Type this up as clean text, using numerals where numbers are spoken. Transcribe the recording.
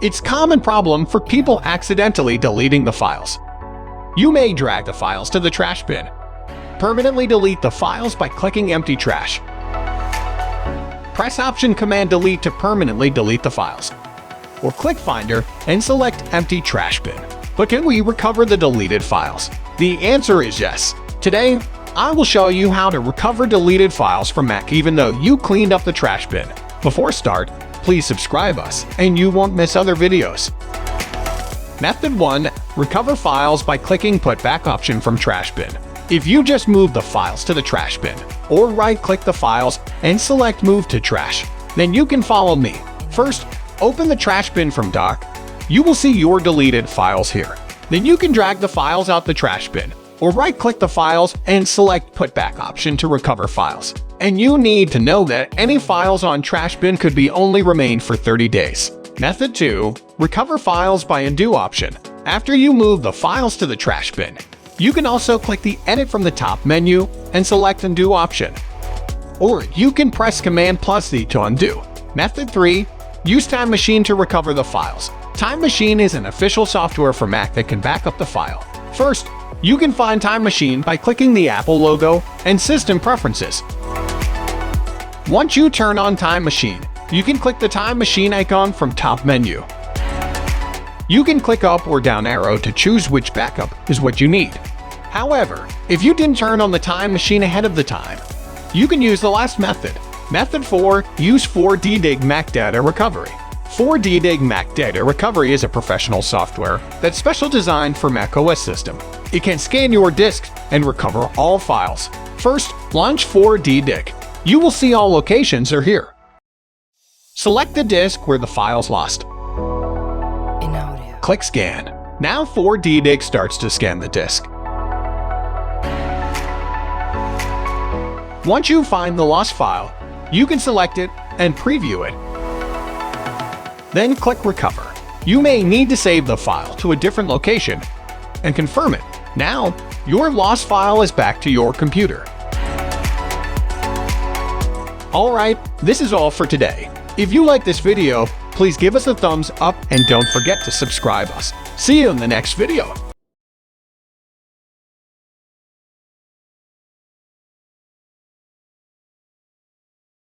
It's a common problem for people accidentally deleting the files. You may drag the files to the trash bin. Permanently delete the files by clicking Empty Trash. Press Option-Command Delete to permanently delete the files. Or click Finder and select Empty Trash Bin. But can we recover the deleted files? The answer is yes. Today, I will show you how to recover deleted files from Mac even though you cleaned up the trash bin. Before start, please subscribe us and you won't miss other videos. Method 1. Recover files by clicking Put Back option from Trash Bin. If you just move the files to the trash bin, or right-click the files and select Move to Trash, then you can follow me. First, open the trash bin from Dock. You will see your deleted files here. Then you can drag the files out the trash bin, or right-click the files and select Put Back option to recover files. And you need to know that any files on trash bin could be only remain for 30 days. Method 2. Recover files by Undo option. After you move the files to the trash bin, you can also click the Edit from the top menu and select Undo option. Or you can press Command+C to undo. Method 3. Use Time Machine to recover the files. Time Machine is an official software for Mac that can back up the file. First, you can find Time Machine by clicking the Apple logo and System Preferences. Once you turn on Time Machine, you can click the Time Machine icon from top menu. You can click up or down arrow to choose which backup is what you need. However, if you didn't turn on the Time Machine ahead of the time, you can use the last method. Method 4. Use 4DDiG Mac Data Recovery. 4DDiG Mac Data Recovery is a professional software that's special designed for Mac OS system. It can scan your disk and recover all files. First, launch 4DDiG. You will see all locations are here. Select the disk where the file's lost. Click Scan. Now 4DDiG starts to scan the disk. Once you find the lost file, you can select it and preview it. Then click Recover. You may need to save the file to a different location and confirm it. Now, your lost file is back to your computer. Alright, this is all for today. If you like this video, please give us a thumbs up and don't forget to subscribe us. See you in the next video.